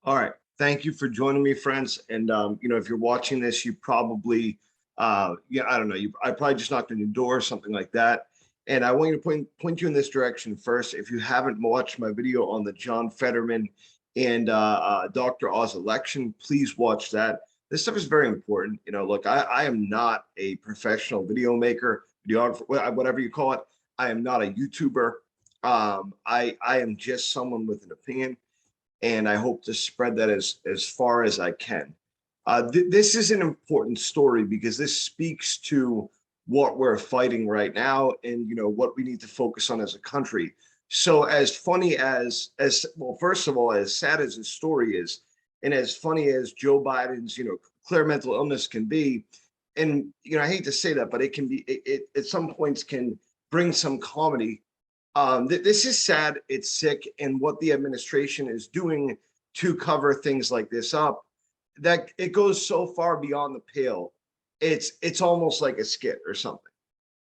All right. Thank you for joining me, friends. And if you're watching this, you probably, I don't know, I probably just knocked on your door or something like that. And I want you to point you in this direction first. If you haven't watched my video on the John Fetterman and Dr. Oz election, please watch that. This stuff is very important. Look, I am not a professional video maker, videographer, whatever you call it. I am not a YouTuber. I am just someone with an opinion, and I hope to spread that as far as I can. This is an important story because this speaks to what we're fighting right now, and what we need to focus on as a country. So, as funny as well, first of all, as sad as this story is, and as funny as Joe Biden's clear mental illness can be, and I hate to say that, but it can be it at some points can bring some comedy. This is sad, it's sick, and what the administration is doing to cover things like this up, that it goes so far beyond the pale. It's almost like a skit or something.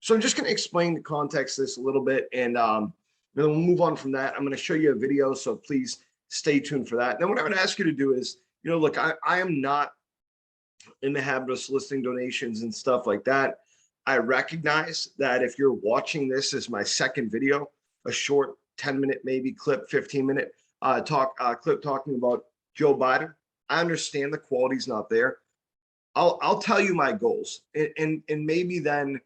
So I'm just going to explain the context of this a little bit, and then we'll move on from that. I'm going to show you a video, so please stay tuned for that. And then what I'm going to ask you to do is, look, I am not in the habit of soliciting donations and stuff like that. I recognize that if you're watching this as my second video, a short 10-minute maybe clip, 15-minute clip talking about Joe Biden, I understand the quality's not there. I'll tell you my goals, and maybe then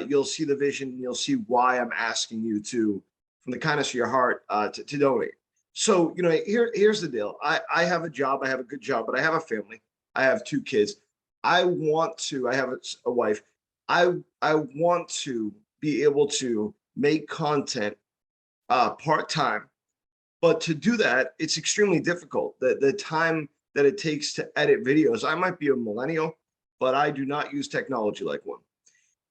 you'll see the vision, and you'll see why I'm asking you to, from the kindness of your heart, to donate. So here's the deal. I have a job, I have a good job, but I have a family. I have 2 kids. I have a wife. I want to be able to make content part-time, but to do that, it's extremely difficult. The time that it takes to edit videos, I might be a millennial, but I do not use technology like one.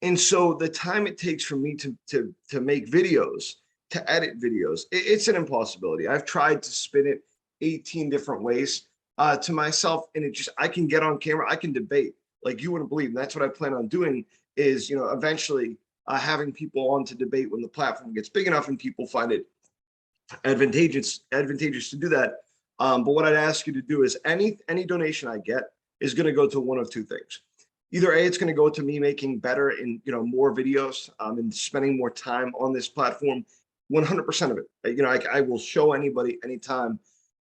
And so the time it takes for me to make videos, to edit videos, it's an impossibility. I've tried to spin it 18 different ways to myself, and I can get on camera, I can debate like you wouldn't believe. And that's what I plan on doing is, eventually having people on to debate when the platform gets big enough and people find it advantageous to do that. But what I'd ask you to do is any donation I get is going to go to one of 2 things. Either A, it's going to go to me making better and more videos and spending more time on this platform. 100% of it. I will show anybody anytime.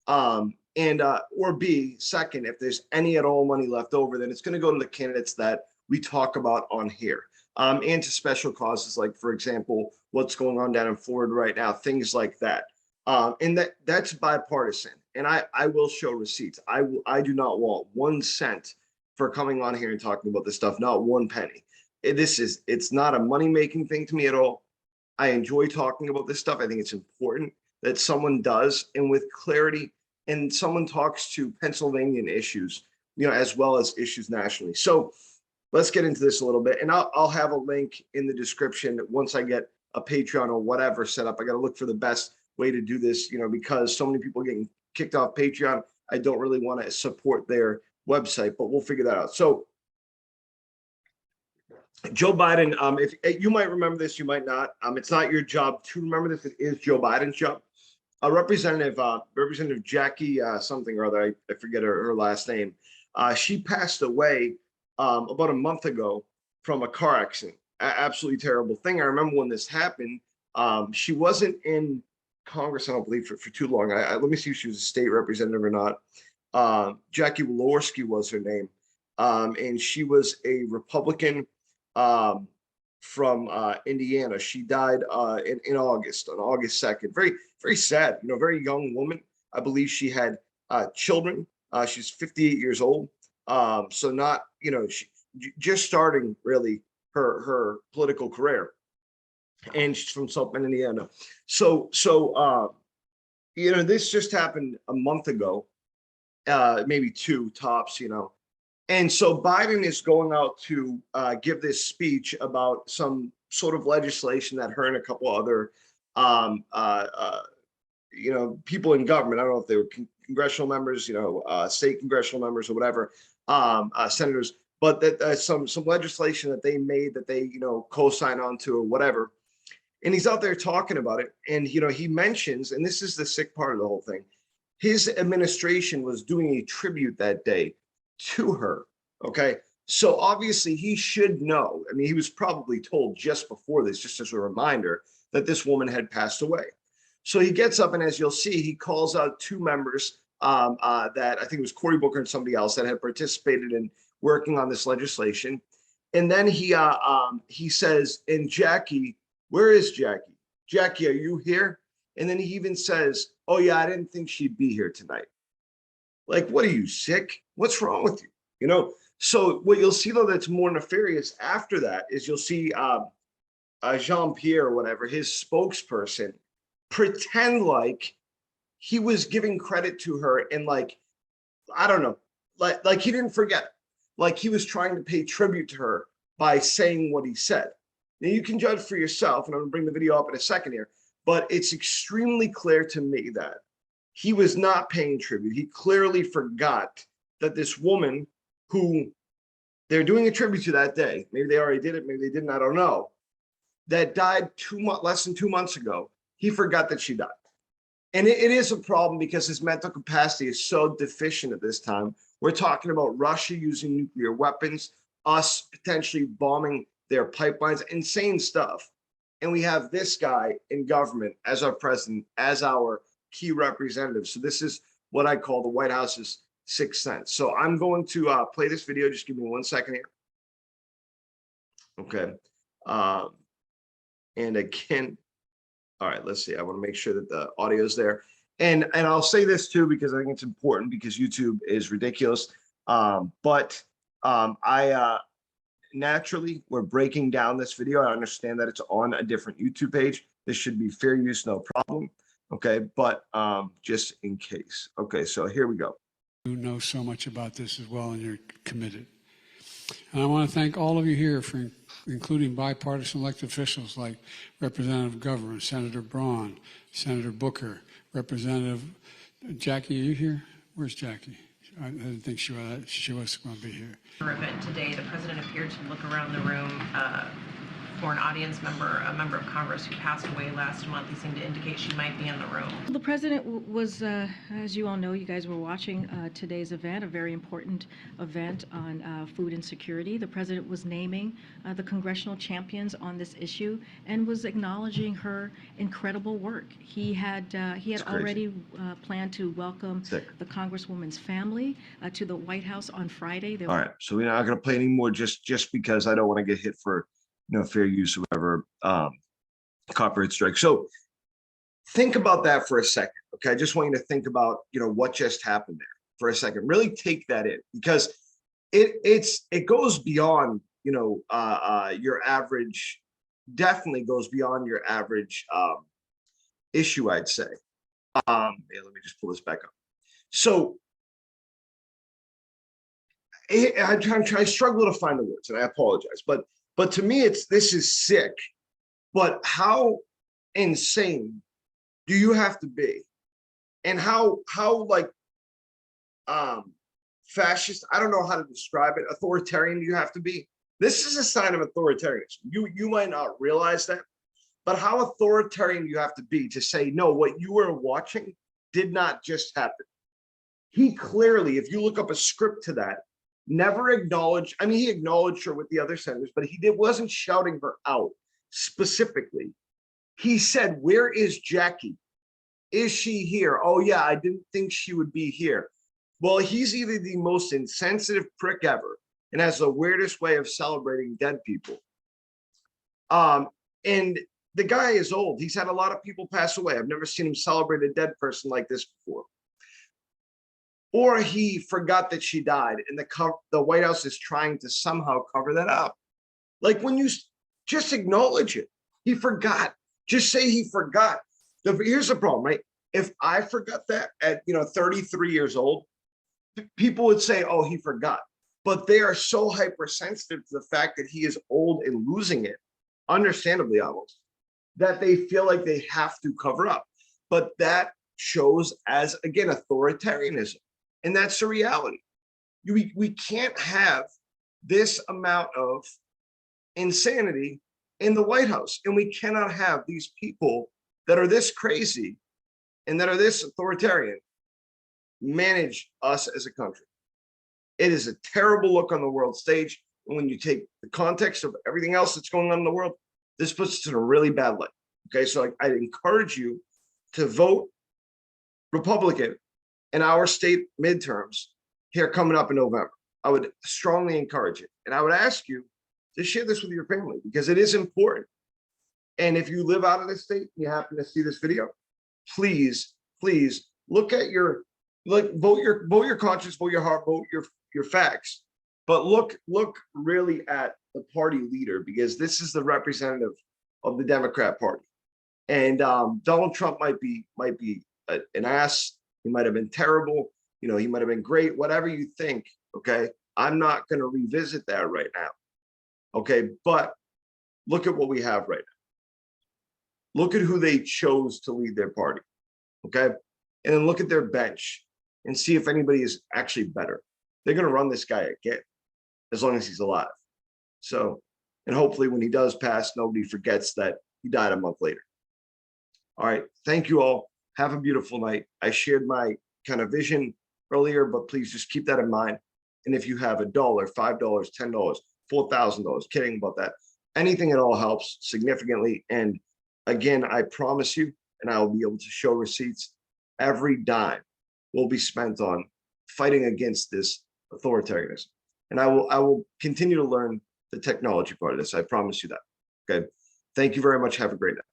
Or B, second, if there's any at all money left over, then it's going to go to the candidates that we talk about on here. And to special causes, like, for example, what's going on down in Florida right now, things like that. And that's bipartisan. And I will show receipts. I do not want 1 cent for coming on here and talking about this stuff, not 1 penny. It's not a money-making thing to me at all. I enjoy talking about this stuff. I think it's important that someone does, and with clarity, and someone talks to Pennsylvanian issues, as well as issues nationally. So let's get into this a little bit, and I'll have a link in the description once I get a Patreon or whatever set up. I got to look for the best way to do this, because so many people are getting kicked off Patreon. I don't really want to support their website, but we'll figure that out. So Joe Biden, if you might remember this, you might not. It's not your job to remember this. It is Joe Biden's job. Representative Jackie something or other, I forget her last name. She passed away about a month ago from a car accident. Absolutely terrible thing. I remember when this happened. She wasn't in Congress, I don't believe, for too long. Let me see if she was a state representative or not. Jackie Walorski was her name, and she was a Republican from Indiana. She died in August, on August 2nd. Very, very sad. Very young woman. I believe she had children. She's 58 years old. So not, she just starting really her political career, and she's from South Bend, Indiana. So this just happened a month ago, maybe 2 tops, And so Biden is going out to give this speech about some sort of legislation that her and a couple other, people in government, I don't know if they were congressional members, state congressional members or whatever, senators, but that some legislation that they made that they, co-sign onto or whatever. And he's out there talking about it. And, he mentions, and this is the sick part of the whole thing. his administration was doing a tribute that day to her. Okay. So obviously he should know. I mean, he was probably told just before this, just as a reminder, that this woman had passed away. So he gets up, and as you'll see, he calls out two members that I think it was Cory Booker and somebody else that had participated in working on this legislation. And then he says, and Jackie, where is Jackie? Jackie, are you here? And then he even says, oh yeah, I didn't think she'd be here tonight. Like, what are you, sick? What's wrong with you? You know, so what you'll see though that's more nefarious after that is you'll see Jean-Pierre or whatever, his spokesperson, pretend like he was giving credit to her and like, I don't know, like he didn't forget. Like he was trying to pay tribute to her by saying what he said. Now you can judge for yourself, and I'm gonna bring the video up in a second here, but it's extremely clear to me that he was not paying tribute. He clearly forgot that this woman who they're doing a tribute to that day, maybe they already did it, maybe they didn't, I don't know, that died less than 2 months ago. He forgot that she died. And it is a problem because his mental capacity is so deficient at this time. We're talking about Russia using nuclear weapons, us potentially bombing their pipelines, insane stuff. And we have this guy in government as our president, as our key representative. So this is what I call the White House's sixth sense. So I'm going to play this video. Just give me 1 second here. Okay. And again, all right, let's see. I want to make sure that the audio is there. And I'll say this too, because I think it's important because YouTube is ridiculous. Naturally, we're breaking down this video. I understand that it's on a different YouTube page. This should be fair use, no problem. Okay, but just in case. Okay, so here we go. You know so much about this as well, and you're committed. And I want to thank all of you here for including bipartisan elected officials like Representative Governor, Senator Braun, Senator Booker, Representative Jackie. Are you here? Where's Jackie? I didn't think she was going to be here. Event today, the president appeared to look around the room for an audience member, a member of Congress who passed away last month. He seemed to indicate she might be in the room. The president was, as you all know, you guys were watching today's event, a very important event on food insecurity. The president was naming the congressional champions on this issue and was acknowledging her incredible work. He had already planned to welcome the Congresswoman's family to the White House on Friday. All right, so we're not going to play anymore just because I don't want to get hit for fair use or whatever, copyright strike. So think about that for a second. Okay, I just want you to think about what just happened there for a second. Really take that in, because it goes beyond your average. Definitely goes beyond your average issue, I'd say. Yeah, let me just pull this back up. So I struggle to find the words, and I apologize, but to me, this is sick. But how insane do you have to be, and how like fascist? I don't know how to describe it. Authoritarian do you have to be? This is a sign of authoritarianism. You might not realize that, but how authoritarian do you have to be to say no? What you were watching did not just happen. He clearly, if you look up a script to that, never acknowledged. I mean, he acknowledged her with the other senators, but wasn't shouting her out specifically. He said, where is Jackie? Is she here? Oh yeah, I didn't think she would be here. Well, he's either the most insensitive prick ever and has the weirdest way of celebrating dead people. And the guy is old. He's had a lot of people pass away. I've never seen him celebrate a dead person like this before. Or he forgot that she died, and the White House is trying to somehow cover that up. Like, when you just acknowledge it, he forgot. Just say he forgot. Here's the problem, right? If I forgot that at 33 years old, people would say, "Oh, he forgot." But they are so hypersensitive to the fact that he is old and losing it, understandably almost, that they feel like they have to cover up. But that shows as, again, authoritarianism. And that's the reality. We can't have this amount of insanity in the White House. And we cannot have these people that are this crazy and that are this authoritarian manage us as a country. It is a terrible look on the world stage. And when you take the context of everything else that's going on in the world, this puts us in a really bad light. Okay, so I encourage you to vote Republican in our state midterms here coming up in November. I would strongly encourage it. And I would ask you to share this with your family because it is important. And if you live out of this state and you happen to see this video, please, please look at your, like, vote your conscience, vote your heart, vote your facts. But look really at the party leader, because this is the representative of the Democrat Party. And Donald Trump might be an ass. He might have been terrible. You know, he might have been great, whatever you think. Okay. I'm not going to revisit that right now. Okay. But look at what we have right now. Look at who they chose to lead their party. Okay. And then look at their bench and see if anybody is actually better. They're going to run this guy again, as long as he's alive. So, and hopefully when he does pass, nobody forgets that he died a month later. All right. Thank you all. Have a beautiful night. I shared my kind of vision earlier, but please just keep that in mind. And if you have $1, $5, $10, $4,000, kidding about that, anything at all helps significantly. And again, I promise you, and I will be able to show receipts, every dime will be spent on fighting against this authoritarianism. And I will continue to learn the technology part of this. I promise you that. Okay. Thank you very much. Have a great night.